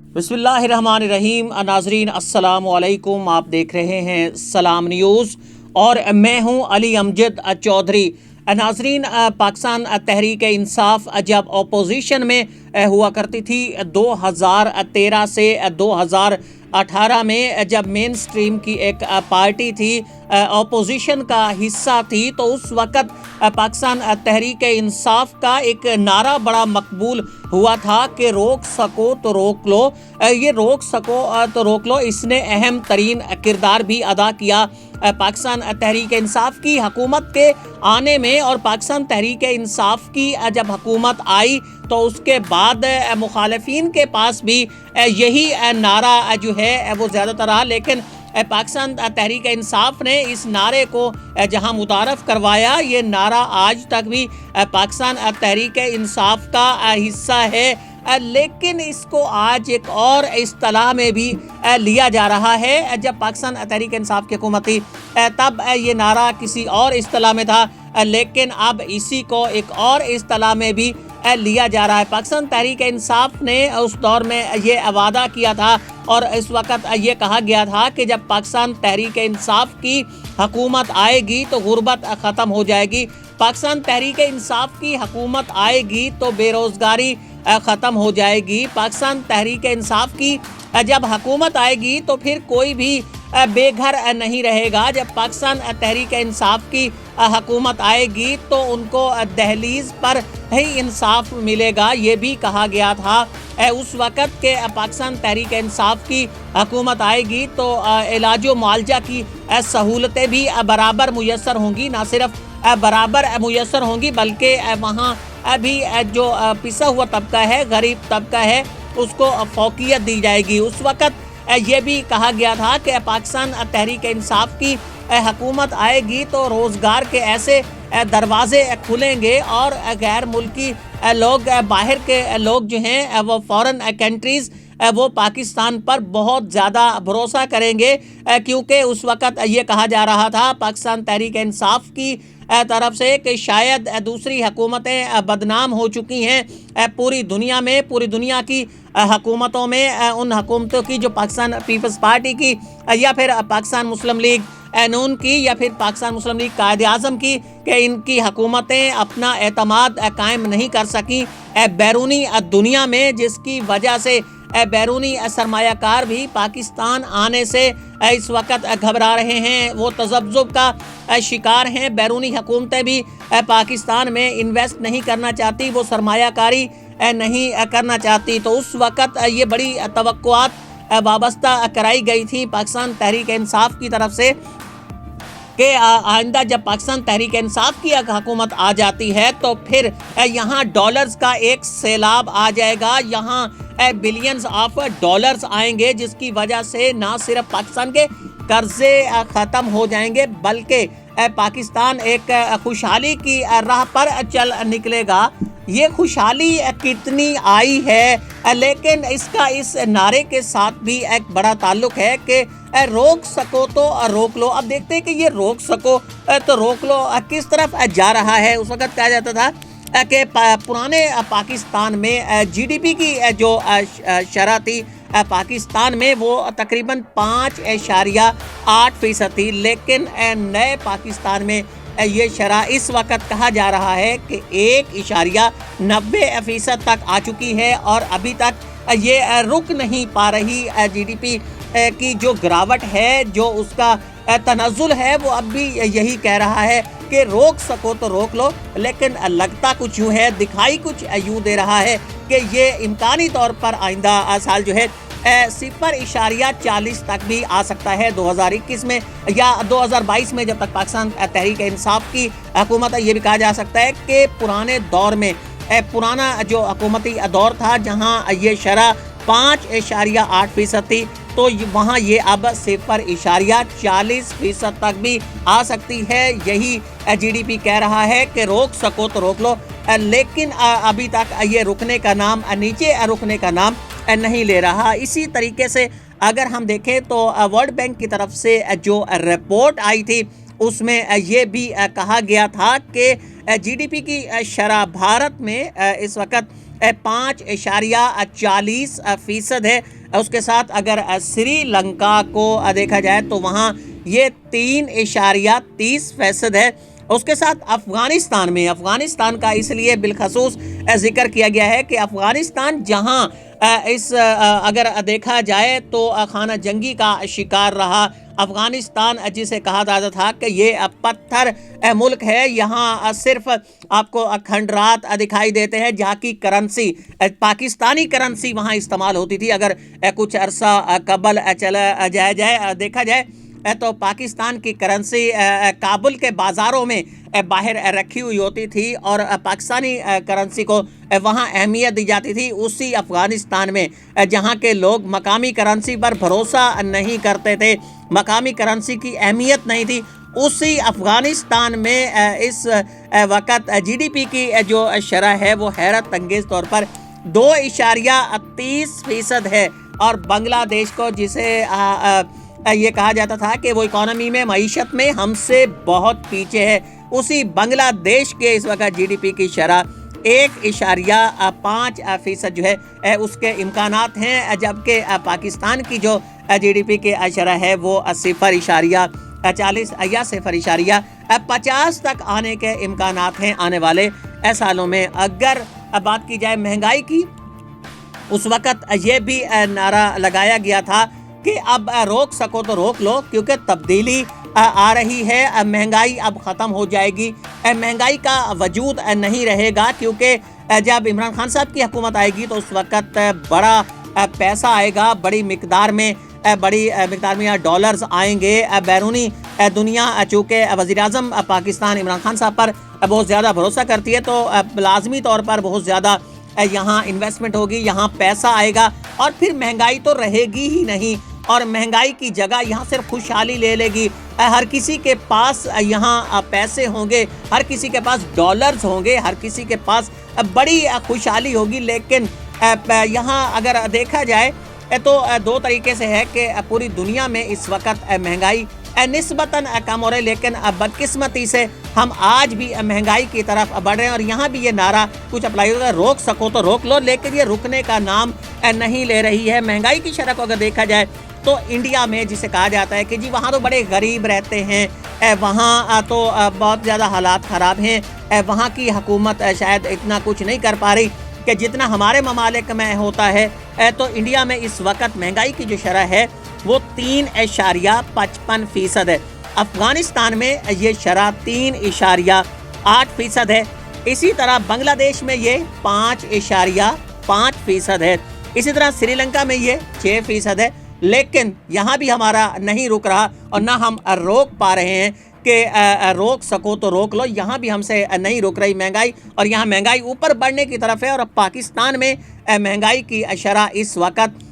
बिस्मिल्लाहिर्रहमानिर्रहीम। नाजरीन अस्सलाम वालेकुम। आप देख रहे हैं सलाम न्यूज़ और मैं हूं अली अमजद चौधरी। नाजरीन, पाकिस्तान तहरीक इंसाफ जब अपोजिशन में हुआ करती थी 2013 से 2018 में, जब मेन स्ट्रीम की एक पार्टी थी, अपोजिशन का हिस्सा थी, तो उस वक़्त पाकिस्तान तहरीक इंसाफ का एक नारा बड़ा मकबूल हुआ था कि रोक सको तो रोक लो। ये रोक सको तो रोक लो, इसने अहम तरीन किरदार भी अदा किया पाकिस्तान तहरीक इंसाफ की हुकूमत के आने में। और पाकिस्तान तहरीक इंसाफ की जब हुकूमत आई तो उसके बाद मुखालिफिन के पास भी यही नारा जो है वो ज़्यादातर रहा, लेकिन पाकिस्तान तहरीक इंसाफ ने इस नारे को जहां मुतारफ़ करवाया, ये नारा आज तक भी पाकिस्तान तहरीक इंसाफ का हिस्सा है, लेकिन इसको आज एक और इस्तिलाह में भी लिया जा रहा है। जब पाकिस्तान तहरीक इंसाफ की हुकूमत थी तब ये नारा किसी और इस्तिलाह में था, लेकिन अब इसी को एक और इस्तिलाह में भी लिया जा रहा है। पाकिस्तान तहरीक इंसाफ ने उस दौर में ये वादा किया था और इस वक्त ये कहा गया था कि जब पाकिस्तान तहरीक इंसाफ की हुकूमत आएगी तो गुर्बत ख़त्म हो जाएगी। पाकिस्तान तहरीक इंसाफ की हुकूमत आएगी तो बेरोज़गारी ख़त्म हो जाएगी। पाकिस्तान तहरीक इंसाफ की जब हुकूमत आएगी तो फिर कोई भी बेघर नहीं रहेगा। जब पाकिस्तान तहरीक इंसाफ की हुकूमत आएगी तो उनको दहलीज पर ही इंसाफ मिलेगा। ये भी कहा गया था उस वक़्त के पाकिस्तान तहरीक इंसाफ की हुकूमत आएगी तो इलाज व मुआलजा की सहूलतें भी बराबर मुयस्सर होंगी। ना सिर्फ बराबर मुयस्सर होंगी बल्कि वहाँ अभी जो पिसा हुआ तबका है, गरीब तबका है, उसको फौकियत दी जाएगी। उस वक़्त ये भी कहा गया था कि पाकिस्तान तहरीक इंसाफ की हुकूमत आएगी तो रोज़गार के ऐसे दरवाज़े खुलेंगे और गैर मुल्की लोग, बाहर के लोग जो हैं वो फ़ॉरेन कंट्रीज़ वो पाकिस्तान पर बहुत ज़्यादा भरोसा करेंगे, क्योंकि उस वक़्त ये कहा जा रहा था पाकिस्तान तहरीक इंसाफ की तरफ से कि शायद दूसरी हुकूमतें बदनाम हो चुकी हैं पूरी दुनिया में। पूरी दुनिया की हुकूमतों में उन हुकूमतों की जो पाकिस्तान पीपल्स पार्टी की या फिर पाकिस्तान मुस्लिम लीग नून की या फिर पाकिस्तान मुस्लिम लीग कायद आज़म की, कि इनकी हुकूमतें अपना एतमाद कायम नहीं कर सकी बैरूनी दुनिया में, जिसकी वजह से बैरूनी सरमायाकार भी पाकिस्तान आने से इस वक्त घबरा रहे हैं, वो तज़ब्ज़ुब का शिकार हैं। बैरूनी हुकूमतें भी पाकिस्तान में इन्वेस्ट नहीं करना चाहती, वो सरमायाकारी नहीं करना चाहती। तो उस वक्त ये बड़ी तवक्कुआत वाबस्ता कराई गई थी पाकिस्तान तहरीक इंसाफ की तरफ से कि आइंदा जब पाकिस्तान तहरीक इंसाफ की हुकूमत आ जाती है तो फिर यहाँ डॉलर्स का एक सैलाब आ जाएगा, यहाँ बिलियंस ऑफ डॉलर्स आएंगे, जिसकी वजह से ना सिर्फ पाकिस्तान के कर्जे ख़त्म हो जाएंगे बल्कि पाकिस्तान एक खुशहाली की राह पर चल निकलेगा। ये खुशहाली कितनी आई है, लेकिन इसका इस नारे के साथ भी एक बड़ा ताल्लुक है कि रोक सको तो रोक लो। अब देखते हैं कि ये रोक सको तो रोक लो किस तरफ जा रहा है। उस वक़्त कहा जाता था कि पुराने पाकिस्तान में जीडीपी की जो शरह थी पाकिस्तान में वो तकरीबन 5.8% थी, लेकिन नए पाकिस्तान में ये शरह इस वक्त कहा जा रहा है कि 1.90% तक आ चुकी है और अभी तक ये रुक नहीं पा रही। जीडीपी की जो गिरावट है, जो उसका तनज़्ज़ुल है, वो अब भी यही कह रहा है कि रोक सको तो रोक लो, लेकिन लगता कुछ यूँ है, दिखाई कुछ यूँ दे रहा है कि ये इम्कानी तौर पर आइंदा साल जो है 0.40 तक भी आ सकता है 2021 में या 2022 में, जब तक पाकिस्तान तहरीक इंसाफ की हुकूमत है। ये भी कहा जा सकता है कि पुराने दौर में, पुराना जो हुकूमती दौर था जहाँ ये शरह 5.8% थी, तो वहाँ ये अब 0.40% तक भी आ सकती है। यही जीडीपी कह रहा है कि रोक सको तो रोक लो, लेकिन अभी तक ये रुकने का नाम, नीचे रुकने का नाम नहीं ले रहा। इसी तरीके से अगर हम देखें तो वर्ल्ड बैंक की तरफ से जो रिपोर्ट आई थी उसमें ये भी कहा गया था कि जीडीपी की शरह भारत में इस वक्त 5.40% है, اس کے ساتھ اگر سری لنکا کو دیکھا جائے تو وہاں یہ 3.30% ہے۔ اس کے ساتھ افغانستان کا اس لیے بالخصوص ذکر کیا گیا ہے کہ افغانستان جہاں اگر دیکھا جائے تو خانہ جنگی کا شکار رہا، افغانستان جسے کہا جاتا تھا کہ یہ پتھر ملک ہے، یہاں صرف آپ کو کھنڈرات دکھائی دیتے ہیں، جہاں کی کرنسی پاکستانی کرنسی وہاں استعمال ہوتی تھی۔ اگر کچھ عرصہ قبل دیکھا جائے تو پاکستان کی کرنسی کابل کے بازاروں میں باہر رکھی ہوئی ہوتی تھی اور پاکستانی کرنسی کو وہاں اہمیت دی جاتی تھی۔ اسی افغانستان میں جہاں کے لوگ مقامی کرنسی پر بھروسہ نہیں کرتے تھے، مقامی کرنسی کی اہمیت نہیں تھی، اسی افغانستان میں اس وقت جی ڈی پی کی جو شرح ہے وہ حیرت انگیز طور پر 2.30% ہے، اور بنگلہ دیش کو جسے یہ کہا جاتا تھا کہ وہ اکانومی میں، معیشت میں ہم سے بہت پیچھے ہے، اسی بنگلہ دیش کے اس وقت جی ڈی پی کی شرح 1.5% جو ہے اس کے امکانات ہیں، جبکہ پاکستان کی جو جی ڈی پی کی شرح ہے وہ 0.40 یا 0.50 تک آنے کے امکانات ہیں آنے والے سالوں میں۔ اگر بات کی جائے مہنگائی کی، اس وقت یہ بھی نعرہ لگایا گیا تھا کہ اب روک سکو تو روک لو، کیونکہ تبدیلی آ رہی ہے، مہنگائی اب ختم ہو جائے گی، مہنگائی کا وجود نہیں رہے گا، کیونکہ جب عمران خان صاحب کی حکومت آئے گی تو اس وقت بڑا پیسہ آئے گا، بڑی مقدار میں ڈالرز آئیں گے بیرونی دنیا، چونکہ وزیراعظم پاکستان عمران خان صاحب پر بہت زیادہ بھروسہ کرتی ہے، تو لازمی طور پر بہت زیادہ یہاں انویسٹمنٹ ہوگی، یہاں پیسہ آئے گا، اور پھر مہنگائی تو رہے گی ہی نہیں، اور مہنگائی کی جگہ یہاں صرف خوشحالی لے لے گی، ہر کسی کے پاس یہاں پیسے ہوں گے، ہر کسی کے پاس ڈالرز ہوں گے، ہر کسی کے پاس بڑی خوشحالی ہوگی۔ لیکن یہاں اگر دیکھا جائے تو دو طریقے سے ہے کہ پوری دنیا میں اس وقت مہنگائی نسبتاً کم ہو رہے، لیکن بدقسمتی سے ہم آج بھی مہنگائی کی طرف بڑھ رہے ہیں، اور یہاں بھی یہ نعرہ کچھ اپلائی ہوگا، روک سکو تو روک لو، لیکن یہ رکنے کا نام نہیں لے رہی ہے۔ مہنگائی کی شرح کو اگر دیکھا جائے تو انڈیا میں جسے کہا جاتا ہے کہ جی وہاں تو بڑے غریب رہتے ہیں، وہاں تو بہت زیادہ حالات خراب ہیں، وہاں کی حکومت شاید اتنا کچھ نہیں کر پا رہی کہ جتنا ہمارے ممالک میں ہوتا ہے، تو انڈیا میں اس وقت مہنگائی کی جو شرح ہے وہ 3.55% ہے۔ افغانستان میں یہ شرح 3.8% ہے، اسی طرح بنگلہ دیش میں یہ 5.5% ہے، اسی طرح سری لنکا میں یہ 6% ہے، لیکن یہاں بھی ہمارا نہیں رک رہا، اور نہ ہم روک پا رہے ہیں کہ روک سکو تو روک لو، یہاں بھی ہم سے نہیں رک رہی مہنگائی، اور یہاں مہنگائی اوپر بڑھنے کی طرف ہے، اور پاکستان میں مہنگائی کی شرح اس وقت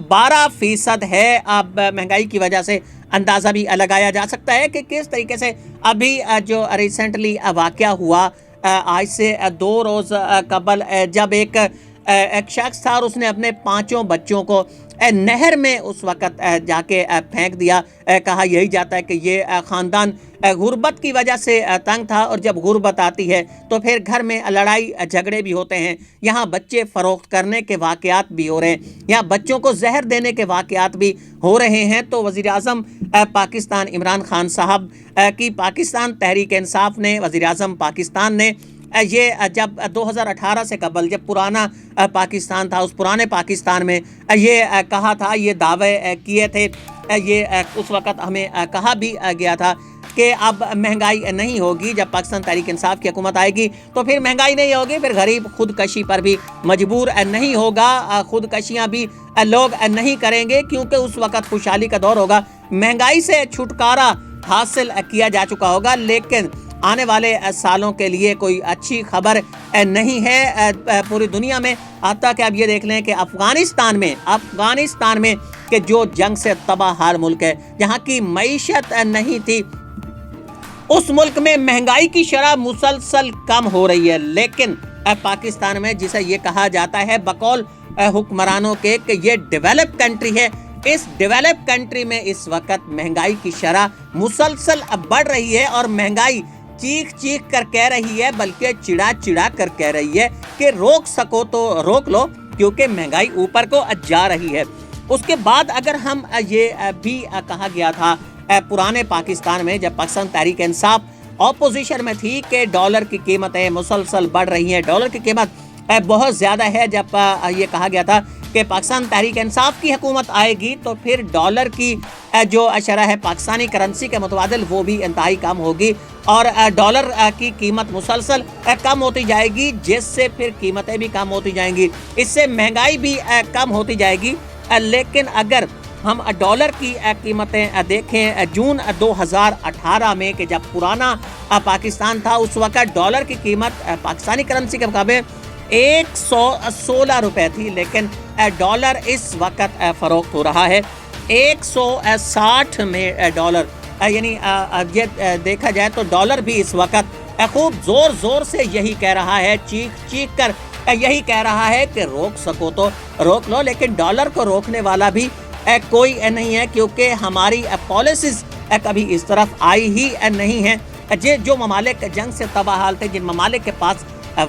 12% ہے۔ اب مہنگائی کی وجہ سے اندازہ بھی لگایا جا سکتا ہے کہ کس طریقے سے ابھی جو ریسنٹلی واقعہ ہوا آج سے 2 روز قبل، جب ایک شخص تھا اور اس نے اپنے 5 بچوں کو نہر میں اس وقت جا کے پھینک دیا، کہا یہی جاتا ہے کہ یہ خاندان غربت کی وجہ سے تنگ تھا، اور جب غربت آتی ہے تو پھر گھر میں لڑائی جھگڑے بھی ہوتے ہیں، یہاں بچے فروخت کرنے کے واقعات بھی ہو رہے ہیں، یہاں بچوں کو زہر دینے کے واقعات بھی ہو رہے ہیں۔ تو وزیر اعظم پاکستان عمران خان صاحب کی پاکستان تحریک انصاف نے، وزیر اعظم پاکستان نے یہ جب 2018 سے قبل جب پرانا پاکستان تھا، اس پرانے پاکستان میں یہ کہا تھا، یہ دعوے کیے تھے، یہ اس وقت ہمیں کہا بھی گیا تھا کہ اب مہنگائی نہیں ہوگی، جب پاکستان تحریک انصاف کی حکومت آئے گی تو پھر مہنگائی نہیں ہوگی، پھر غریب خودکشی پر بھی مجبور نہیں ہوگا، خودکشیاں بھی لوگ نہیں کریں گے، کیونکہ اس وقت خوشحالی کا دور ہوگا، مہنگائی سے چھٹکارا حاصل کیا جا چکا ہوگا۔ لیکن آنے والے سالوں کے لیے کوئی اچھی خبر نہیں ہے پوری دنیا میں، حتیٰ کہ اب یہ دیکھ لیں کہ افغانستان میں کہ جو جنگ سے تباہ حال ملک ہے، جہاں کی معیشت نہیں تھی، اس ملک میں مہنگائی کی شرح مسلسل کم ہو رہی ہے، لیکن پاکستان میں جسے یہ کہا جاتا ہے بقول حکمرانوں کے کہ یہ ڈیولپ کنٹری ہے، اس ڈیولپ کنٹری میں اس وقت مہنگائی کی شرح مسلسل بڑھ رہی ہے، اور مہنگائی چیخ چیخ کر کہہ رہی ہے، بلکہ چڑا چڑا کر کہہ رہی ہے کہ روک سکو تو روک لو، کیونکہ مہنگائی اوپر کو جا رہی ہے۔ اس کے بعد اگر ہم یہ بھی کہا گیا تھا پرانے پاکستان میں جب پاکستان تحریک انصاف اپوزیشن میں تھی کہ ڈالر کی قیمتیں مسلسل بڑھ رہی ہیں، ڈالر کی قیمت بہت زیادہ ہے، جب یہ کہا گیا تھا کہ پاکستان تحریک انصاف کی حکومت آئے گی تو پھر ڈالر کی جو شرح ہے پاکستانی کرنسی کے متبادل وہ بھی انتہائی کم ہوگی اور ڈالر کی قیمت مسلسل کم ہوتی جائے گی، جس سے پھر قیمتیں بھی کم ہوتی جائیں گی، اس سے مہنگائی بھی کم ہوتی جائے گی۔ لیکن اگر ہم ڈالر کی قیمتیں دیکھیں جون 2018 میں کہ جب پرانا پاکستان تھا اس وقت ڈالر کی قیمت پاکستانی کرنسی کے مقابلے 116 روپے تھی، لیکن ڈالر اس وقت فروخت ہو رہا ہے 160 میں ڈالر، یعنی یہ دیکھا جائے تو ڈالر بھی اس وقت خوب زور زور سے یہی کہہ رہا ہے، چیخ چیخ کر یہی کہہ رہا ہے کہ روک سکو تو روک لو، لیکن ڈالر کو روکنے والا بھی کوئی نہیں ہے، کیونکہ ہماری پالیسیز کبھی اس طرف آئی ہی نہیں ہیں۔ جو ممالک جنگ سے تباہ حال تھے، جن ممالک کے پاس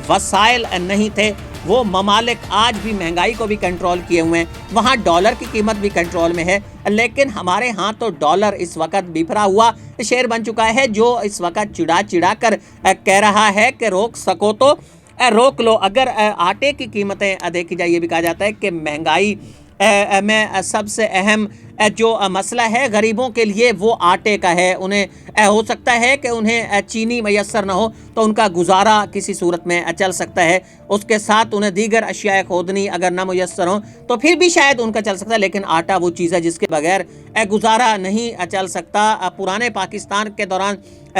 وسائل نہیں تھے، وہ ممالک آج بھی مہنگائی کو بھی کنٹرول کیے ہوئے ہیں، وہاں ڈالر کی قیمت بھی کنٹرول میں ہے، لیکن ہمارے ہاں تو ڈالر اس وقت بفرا ہوا شیر بن چکا ہے، جو اس وقت چڑا چڑا کر کہہ رہا ہے کہ روک سکو تو روک لو۔ اگر آٹے کی قیمتیں دیکھی جائے، یہ بھی کہا جاتا ہے کہ مہنگائی میں سب سے اہم جو مسئلہ ہے غریبوں کے لیے وہ آٹے کا ہے، انہیں ہو سکتا ہے کہ انہیں چینی میسر نہ ہو تو ان کا گزارا کسی صورت میں چل سکتا ہے، اس کے ساتھ انہیں دیگر اشیاء خوردنی اگر نہ میسر ہوں تو پھر بھی شاید ان کا چل سکتا ہے، لیکن آٹا وہ چیز ہے جس کے بغیر گزارا نہیں چل سکتا۔ پرانے پاکستان کے دوران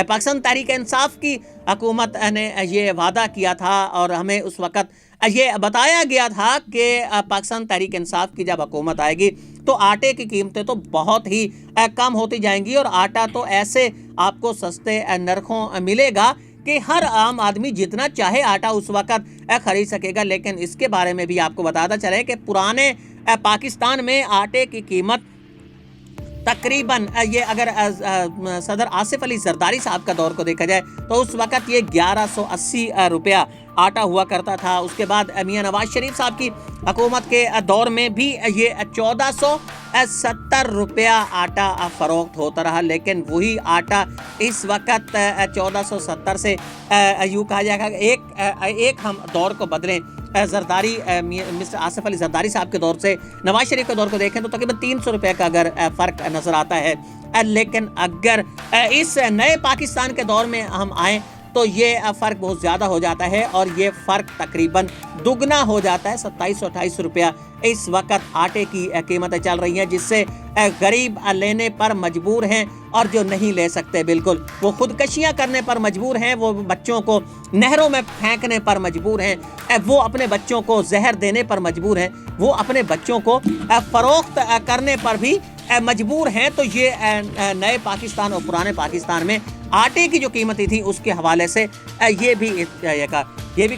پاکستان تحریک انصاف کی حکومت نے یہ وعدہ کیا تھا اور ہمیں اس وقت یہ بتایا گیا تھا کہ پاکستان تحریک انصاف کی جب حکومت آئے گی تو آٹے کی قیمتیں تو بہت ہی کم ہوتی جائیں گی اور آٹا تو ایسے آپ کو سستے نرخوں ملے گا کہ ہر عام آدمی جتنا چاہے آٹا اس وقت خرید سکے گا۔ لیکن اس کے بارے میں بھی آپ کو بتاتا چلے کہ پرانے پاکستان میں آٹے کی قیمت تقریباً یہ اگر صدر آصف علی زرداری صاحب کا دور کو دیکھا جائے تو اس وقت یہ 1180 روپیہ آٹا ہوا کرتا تھا۔ اس کے بعد میاں نواز شریف صاحب کی حکومت کے دور میں بھی یہ 1470 روپیہ آٹا فروخت ہوتا رہا، لیکن وہی آٹا اس وقت 1470 سے یوں کہا جائے گا ایک ہم دور کو بدلیں، زرداری مسٹر آصف علی زرداری صاحب کے دور سے نواز شریف کے دور کو دیکھیں تو تقریباً 300 روپے کا اگر فرق نظر آتا ہے، لیکن اگر اس نئے پاکستان کے دور میں ہم آئیں تو یہ فرق بہت زیادہ ہو جاتا ہے اور یہ فرق تقریباً دگنا ہو جاتا ہے۔ 2728 روپیہ اس وقت آٹے کی قیمتیں چل رہی ہیں، جس سے غریب لینے پر مجبور ہیں اور جو نہیں لے سکتے بالکل وہ خودکشیاں کرنے پر مجبور ہیں، وہ بچوں کو نہروں میں پھینکنے پر مجبور ہیں، وہ اپنے بچوں کو زہر دینے پر مجبور ہیں، وہ اپنے بچوں کو فروخت کرنے پر بھی مجبور ہیں۔ تو یہ نئے پاکستان اور پرانے پاکستان میں آٹے کی جو قیمتیں تھی اس کے حوالے سے یہ بھی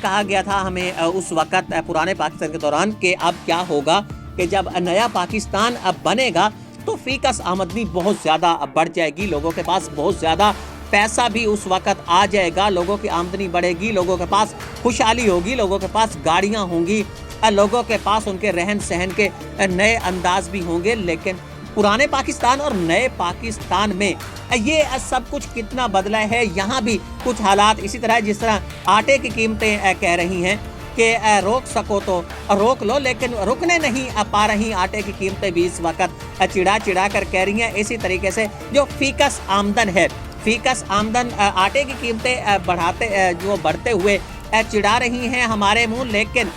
کہا گیا تھا ہمیں اس وقت پرانے پاکستان کے دوران کہ اب کیا ہوگا کہ جب نیا پاکستان اب بنے گا تو فی کس آمدنی بہت زیادہ بڑھ جائے گی، لوگوں کے پاس بہت زیادہ پیسہ بھی اس وقت آ جائے گا، لوگوں کی آمدنی بڑھے گی، لوگوں کے پاس خوشحالی ہوگی، لوگوں کے پاس گاڑیاں ہوں گی، لوگوں کے پاس ان کے رہن سہن کے نئے انداز بھی ہوں گے۔ لیکن پرانے پاکستان اور نئے پاکستان میں یہ سب کچھ کتنا بدلا ہے، یہاں بھی کچھ حالات اسی طرح جس طرح آٹے کی قیمتیں کہہ رہی ہیں کہ روک سکو تو روک لو، لیکن رکنے نہیں پا رہی آٹے کی قیمتیں بھی اس وقت چڑا چڑا کر کہہ رہی ہیں۔ اسی طریقے سے جو فیکس آمدن ہے، فیکس آمدن آٹے کی قیمتیں بڑھتے ہوئے چڑھا رہی ہیں ہمارے منہ، لیکن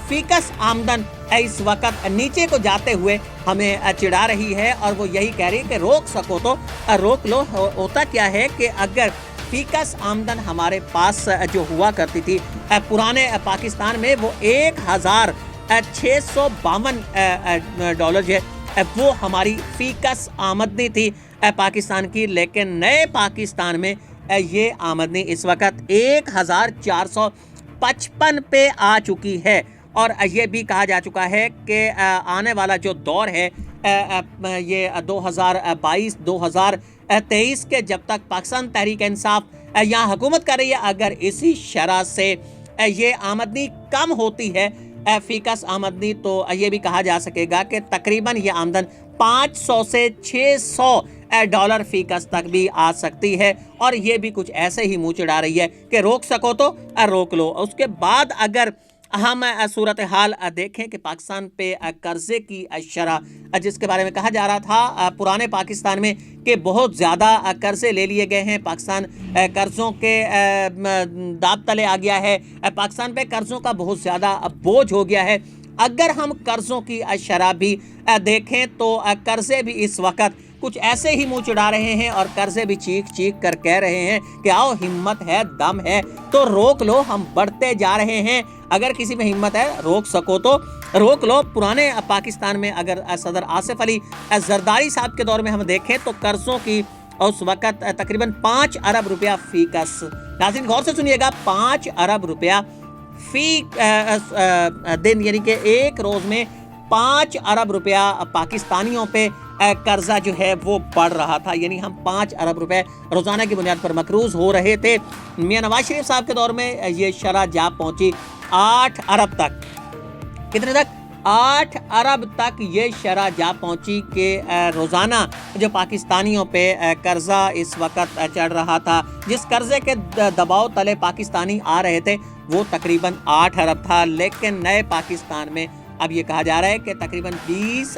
فیکس آمدن اس وقت نیچے کو جاتے ہوئے ہمیں چڑھا رہی ہے اور وہ یہی کہہ رہی ہے کہ روک سکو تو روک لو۔ ہوتا کیا ہے کہ اگر فیکس آمدن ہمارے پاس جو ہوا کرتی تھی پرانے پاکستان میں وہ 1652 ڈالر جو ہے وہ ہماری فیکس آمدنی تھی پاکستان کی، لیکن نئے پاکستان میں یہ آمدنی اس وقت 1455 پہ آ چکی ہے۔ اور یہ بھی کہا جا چکا ہے کہ آنے والا جو دور ہے یہ 2022-2023 کے جب تک پاکستان تحریک انصاف یہاں حکومت کر رہی ہے، اگر اسی شرح سے یہ آمدنی کم ہوتی ہے फीकस आमदनी, तो ये भी कहा जा सकेगा कि तकरीबन ये आमदन 500 से 600 डॉलर फीकस तक भी आ सकती है। और ये भी कुछ ऐसे ही मुंह चिढ़ा रही है कि रोक सको तो रोक लो। उसके बाद अगर हम सूरत हाल देखें कि पाकिस्तान पे कर्जे की शरह, जिसके बारे में कहा जा रहा था पुराने पाकिस्तान में कि बहुत ज़्यादा कर्जे ले लिए गए हैं, पाकिस्तान कर्ज़ों के दाब तले आ गया है, पाकिस्तान पे कर्ज़ों का बहुत ज़्यादा बोझ हो गया है। अगर हम कर्ज़ों की शरह भी देखें तो कर्ज़े भी इस वक्त कुछ ऐसे ही मुंह चिढ़ा रहे हैं और कर्जे भी चीख चीख कर कह रहे हैं कि आओ, हिम्मत है, दम है तो रोक लो, हम बढ़ते जा रहे हैं। अगर किसी में हिम्मत है, रोक सको तो रोक लो। पुराने पाकिस्तान में अगर सदर आसिफ अली जरदारी साहब के दौर में हम देखें तो कर्जों की उस वक़्त तकरीबन 5 अरब रुपया फीकस, नाज़रीन गौर से सुनिएगा, 5 अरब रुपया फी दिन, यानी कि एक रोज़ में 5 अरब रुपया पाकिस्तानियों पे कर्जा जो है वो बढ़ रहा था। यानी हम 5 अरब रुपए रोज़ाना की बुनियाद पर मकरूज़ हो रहे थे। मियां नवाज शरीफ साहब के दौर में ये शरह जा पहुंची 8 अरब तक। कितने तक? 8 अरब तक ये शरह जा पहुंची कि रोज़ाना जो पाकिस्तानियों पे कर्जा इस वक्त चढ़ रहा था, जिस कर्जे के दबाव तले पाकिस्तानी आ रहे थे वो तकरीबन 8 अरब था। लेकिन नए पाकिस्तान में अब ये कहा जा रहा है कि तकरीबन 20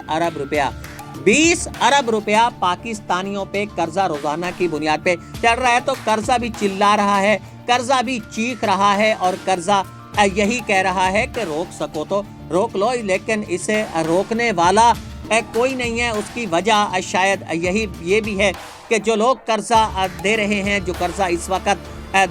अरब रुपया पाकिस्तानियों पे कर्जा रोजाना की बुनियाद पे चढ़ रहा है। तो कर्जा भी चिल्ला रहा है, कर्जा भी चीख रहा है और कर्जा यही कह रहा है कि रोक सको तो रोक लो। लेकिन इसे रोकने वाला कोई नहीं है। उसकी वजह शायद ये भी है कि जो लोग कर्जा दे रहे हैं, जो कर्जा इस वक्त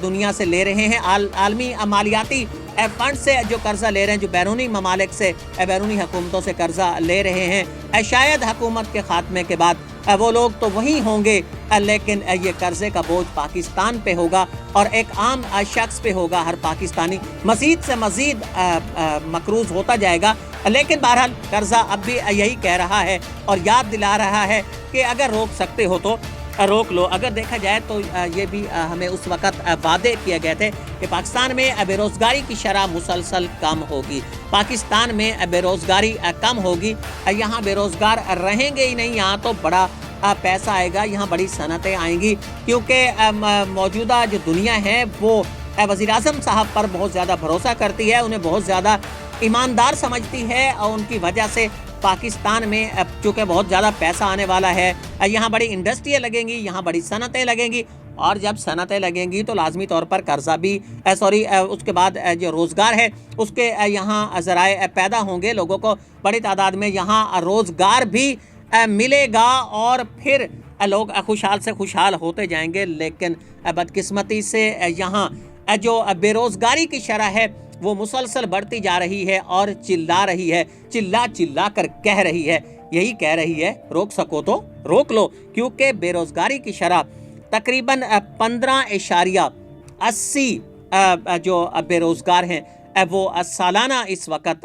दुनिया से ले रहे हैं, आलमी मालियाती फंड से जो कर्जा ले रहे हैं, जो बैरूनी ममालिक से, बैरूनी हुकूमतों से कर्जा ले रहे हैं, शायद हुकूमत के खात्मे के बाद वो लोग तो वहीं होंगे, लेकिन ये कर्जे का बोझ पाकिस्तान पे होगा और एक आम शख्स पे होगा। हर पाकिस्तानी मजीद से मजीद मकरूज होता जाएगा। लेकिन बहरहाल कर्जा अब भी यही कह रहा है और याद दिला रहा है कि अगर रोक सकते हो तो रोक लो। अगर देखा जाए तो ये भी हमें उस वक़्त वादे किए गए थे कि पाकिस्तान में बेरोज़गारी की शरह मुसलसल कम होगी, पाकिस्तान में बेरोज़गारी कम होगी, यहाँ बेरोज़गार रहेंगे ही नहीं, यहाँ तो बड़ा पैसा आएगा, यहाँ बड़ी सनतें आएंगी। क्योंकि मौजूदा जो दुनिया है वो वज़ीर-ए-आज़म साहब पर बहुत ज़्यादा भरोसा करती है, उन्हें बहुत ज़्यादा ईमानदार समझती है और उनकी वजह से पाकिस्तान में चूँकि बहुत ज़्यादा पैसा आने वाला है, यहाँ बड़ी इंडस्ट्रियाँ लगेंगी, यहाँ बड़ी सनतें लगेंगी और जब सनतें लगेंगी तो लाजमी तौर पर कर्जा भी उसके बाद जो रोज़गार है उसके यहाँ ज़राए पैदा होंगे, लोगों को बड़ी तादाद में यहाँ रोज़गार भी मिलेगा और फिर लोग खुशहाल से खुशहाल होते जाएंगे। लेकिन बदकिस्मती से यहाँ जो बेरोज़गारी की शरह है वो मुसलसल बढ़ती जा रही है और चिल्ला रही है, चिल्ला चिल्ला कर कह रही है, यही कह रही है रोक सको तो रोक लो। क्योंकि बेरोज़गारी की शरह तकरीबन 15.80 जो बेरोज़गार हैं वो सालाना इस वक्त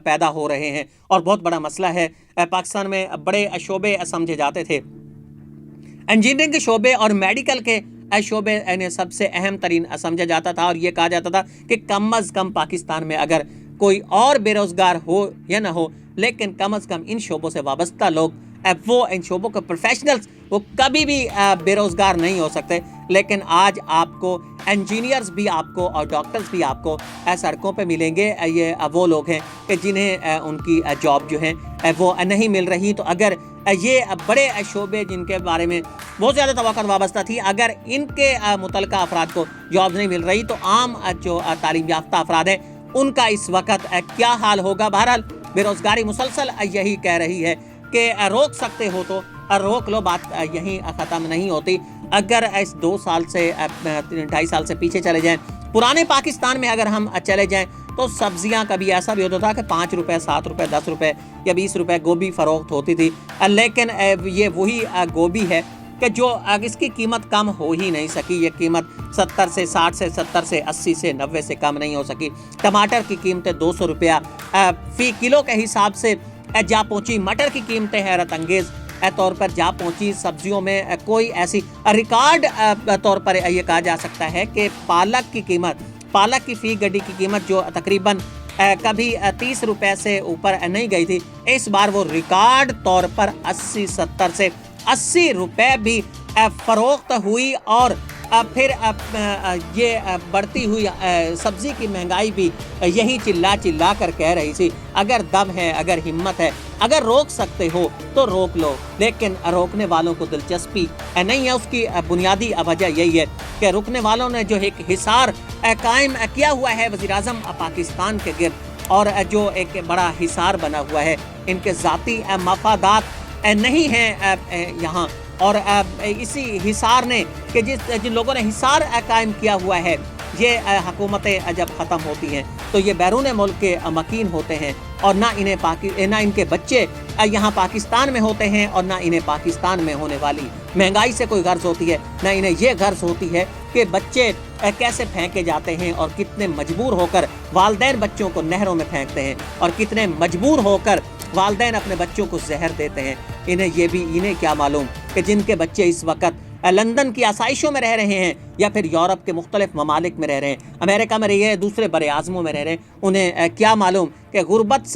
पैदा हो रहे हैं और बहुत बड़ा मसला है। पाकिस्तान में बड़े शोबे समझे जाते थे, इंजीनियरिंग के शोबे और मेडिकल के शोबे ने सबसे अहम तरीन समझा जाता था और ये कहा जाता था कि कम अज़ कम पाकिस्तान में अगर कोई और बेरोज़गार हो या ना हो, लेकिन कम अज़ कम इन शोबों से वाबस्ता लोग, वो इन शोबों के प्रोफेशनल्स, वो कभी भी बेरोज़गार नहीं हो सकते। लेकिन आज आपको इंजीनियर्स भी आपको और डॉक्टर्स भी आपको सड़कों पे मिलेंगे। ये वो लोग हैं कि जिन्हें उनकी जॉब जो है वो नहीं मिल रही। तो अगर ये बड़े शोबे जिनके बारे में बहुत ज़्यादा तवक्कुत वाबस्ता थी, अगर इनके मुतल्लिका अफराद को जॉब नहीं मिल रही तो आम जो तालीम याफ्ता अफराद हैं उनका इस वक्त क्या हाल होगा। बहरहाल बेरोज़गारी मुसलसल यही कह रही है कि रोक सकते हो तो रोक लो, बात यहीं ख़त्म नहीं होती। अगर इस 2 साल से 2.5 साल से पीछे चले जाएं, पुराने पाकिस्तान में अगर हम चले जाएं तो सब्जियां कभी ऐसा भी होता था कि 5 रुपए, 7 रुपए, 10 रुपए या 20 रुपए गोभी फ़रोख्त होती थी। लेकिन ये वही गोभी है कि जो इसकी कीमत कम हो ही नहीं सकी। ये कीमत 70 से 60 से 70 से 80 से 90 से कम नहीं हो सकी। टमाटर की कीमतें 200 रुपया फ़ी किलो के हिसाब से जा पहुँची। मटर की कीमतें हैरत अंगेज़ तौर पर जा पहुँची। सब्जियों में कोई ऐसी रिकॉर्ड तौर पर यह कहा जा सकता है कि पालक की फ़ी गड्डी की कीमत जो तकरीबन कभी 30 रुपए से ऊपर नहीं गई थी। इस बार वो रिकॉर्ड तौर पर 80-70 से 80 रुपए भी फरोख्त हुई। और फिर ये बढ़ती हुई सब्जी की महंगाई भी यही चिल्ला चिल्ला कर कह रही थी, अगर दम है, अगर हिम्मत है, अगर रोक सकते हो तो रोक लो। लेकिन रोकने वालों को दिलचस्पी नहीं है। उसकी बुनियादी वजह यही है कि रुकने वालों ने जो एक हिसार कायम किया हुआ है वज़ीर-ए-आज़म पाकिस्तान के गिर्द, और जो एक बड़ा हिसार बना हुआ है, इनके ज़ाती मफादात नहीं हैं यहाँ। और इसी हिसार ने कि जिन लोगों ने हिसार कायम किया हुआ है, ये हुकूमतें जब ख़त्म होती हैं तो ये बैरून मुल्क के मकीन होते हैं, और ना इनके बच्चे यहाँ पाकिस्तान में होते हैं, और ना इन्हें पाकिस्तान में होने वाली महंगाई से कोई गर्ज होती है। ना इन्हें ये गर्ज होती है कि बच्चे कैसे फेंके जाते हैं, और कितने मजबूर होकर वालिदैन बच्चों को नहरों में फेंकते हैं, और कितने मजबूर होकर वालिदैन अपने बच्चों को जहर देते हैं। इन्हें क्या मालूम कि जिनके बच्चे इस वक्त लंदन की आसाइशों में रह रहे हैं, या फिर यूरोप के मुख्तलिफ ममालिक में रह रहे हैं, अमेरिका में रह रहे हैं, दूसरे बड़े आज़मों में रह रहे हैं, उन्हें क्या मालूम कि गुर्बत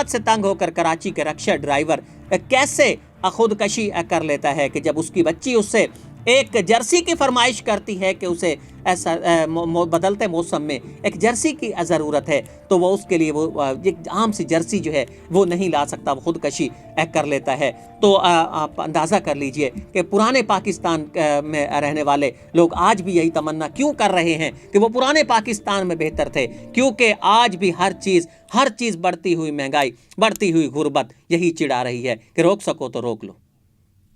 से तंग होकर कराची के रक्शा ड्राइवर कैसे ख़ुदकशी कर लेता है कि जब उसकी बच्ची उससे एक जर्सी की फरमाइश करती है कि उसे ऐसा बदलते मौसम में एक जर्सी की ज़रूरत है, तो वो उसके लिए वो एक आम सी जर्सी जो है वो नहीं ला सकता, वो खुदकशी कर लेता है। तो आप अंदाज़ा कर लीजिए कि पुराने पाकिस्तान में रहने वाले लोग आज भी यही तमन्ना क्यों कर रहे हैं कि वो पुराने पाकिस्तान में बेहतर थे, क्योंकि आज भी हर चीज़ बढ़ती हुई महंगाई, बढ़ती हुई गुर्बत यही चिढ़ा रही है कि रोक सको तो रोक लो।